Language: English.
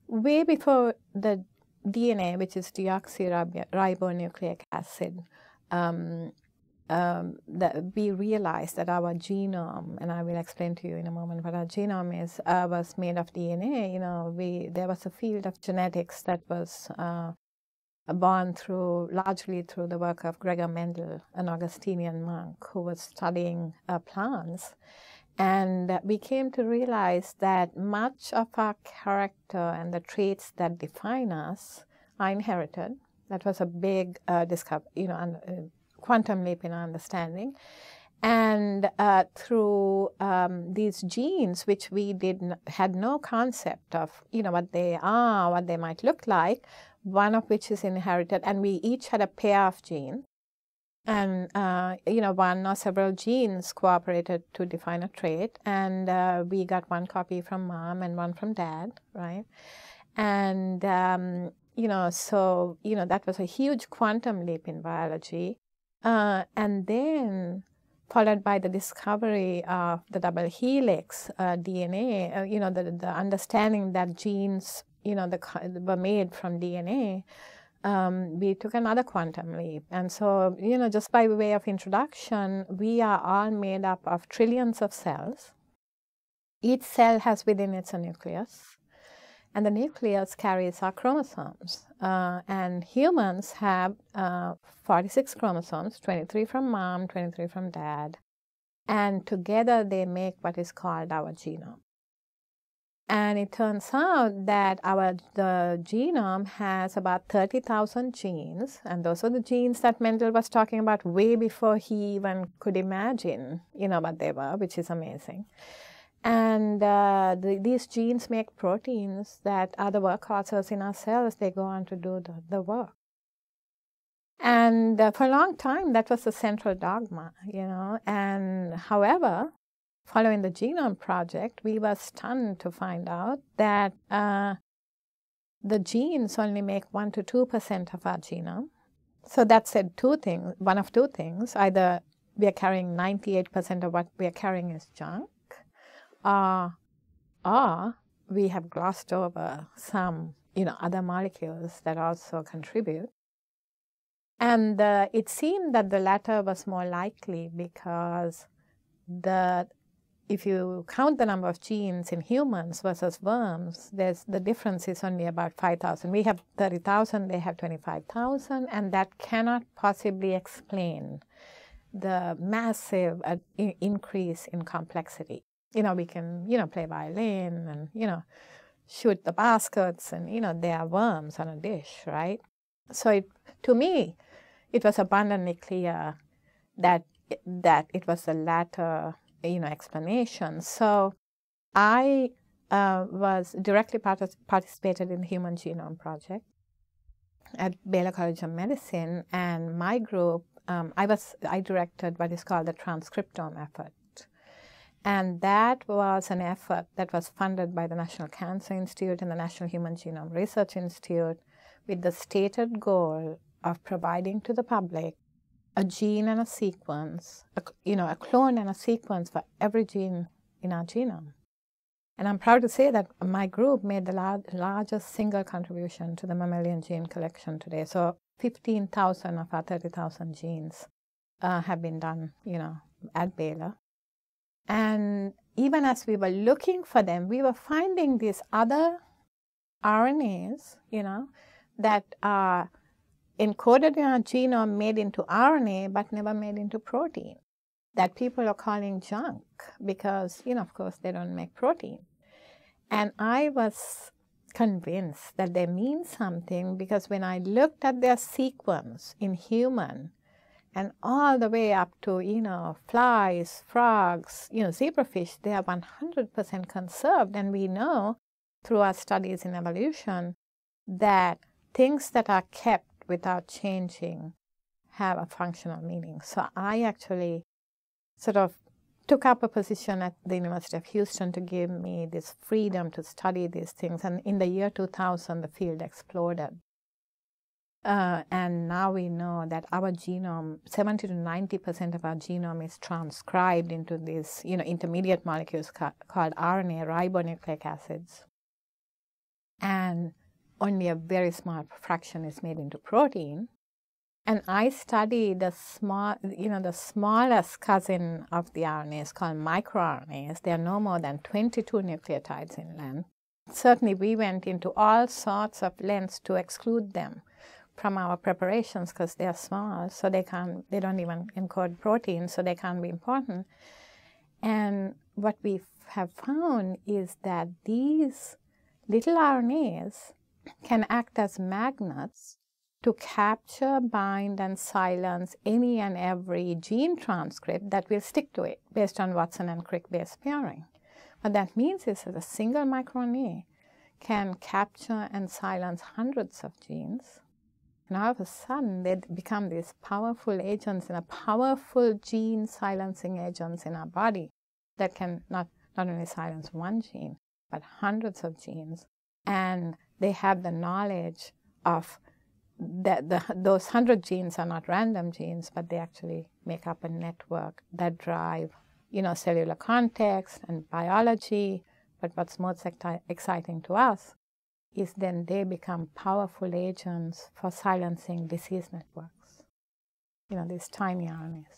way before the DNA, which is deoxyribonucleic acid, that we realized that our genome, and I will explain to you in a moment what our genome is, was made of DNA. You know, there was a field of genetics that was born largely through the work of Gregor Mendel, an Augustinian monk who was studying plants. And we came to realize that much of our character and the traits that define us are inherited. That was a big quantum leap in our understanding. And through these genes, which we had no concept of, what they are, what they might look like, one of which is inherited, and we each had a pair of genes. And, one or several genes cooperated to define a trait, and we got one copy from mom and one from dad, right? And, that was a huge quantum leap in biology. And then followed by the discovery of the double helix DNA, the understanding that genes, were made from DNA, we took another quantum leap. And so, just by way of introduction, we are all made up of trillions of cells. Each cell has within it a nucleus, and the nucleus carries our chromosomes. And humans have 46 chromosomes, 23 from mom, 23 from dad. And together they make what is called our genome. And it turns out that the genome has about 30,000 genes, and those are the genes that Mendel was talking about way before he even could imagine, what they were, which is amazing. And these genes make proteins that are the workhorses in our cells. They go on to do the work. And for a long time, that was the central dogma, And however, following the Genome Project, we were stunned to find out that the genes only make 1 to 2% of our genome. So that said one of two things. Either we are carrying 98% of what we are carrying is junk, or we have glossed over some, other molecules that also contribute. And it seemed that the latter was more likely because if you count the number of genes in humans versus worms, the difference is only about 5,000. We have 30,000, they have 25,000, and that cannot possibly explain the massive increase in complexity. We can, play violin and, shoot the baskets, and, there are worms on a dish, right? So to me, it was abundantly clear that it was the latter explanation. So I was directly participated in the Human Genome Project at Baylor College of Medicine, and my group, I directed what is called the transcriptome effort. And that was an effort that was funded by the National Cancer Institute and the National Human Genome Research Institute with the stated goal of providing to the public a gene and a sequence, a clone and a sequence for every gene in our genome. And I'm proud to say that my group made the largest single contribution to the mammalian gene collection today. So 15,000 of our 30,000 genes have been done, at Baylor. And even as we were looking for them, we were finding these other RNAs, that are encoded in our genome, made into RNA, but never made into protein, that people are calling junk because, of course, they don't make protein. And I was convinced that they mean something because when I looked at their sequence in human and all the way up to, flies, frogs, zebrafish, they are 100% conserved. And we know through our studies in evolution that things that are kept without changing have a functional meaning. So I actually sort of took up a position at the University of Houston to give me this freedom to study these things. And in the year 2000, the field exploded. And now we know that our genome, 70 to 90% of our genome is transcribed into these, intermediate molecules called RNA, ribonucleic acids. and only a very small fraction is made into protein. And I study the the smallest cousin of the RNAs called microRNAs. There are no more than 22 nucleotides in length. Certainly, we went into all sorts of lengths to exclude them from our preparations because they are small, so they don't even encode protein, so they can't be important. And what we have found is that these little RNAs can act as magnets to capture, bind, and silence any and every gene transcript that will stick to it based on Watson and Crick base pairing. What that means is that a single microRNA can capture and silence hundreds of genes, and all of a sudden they become these powerful agents and powerful gene silencing agents in our body that can not only silence one gene, but hundreds of genes. And they have the knowledge of that those 100 genes are not random genes, but they actually make up a network that drive, cellular context and biology. But what's most exciting to us is then they become powerful agents for silencing disease networks, these tiny RNAs.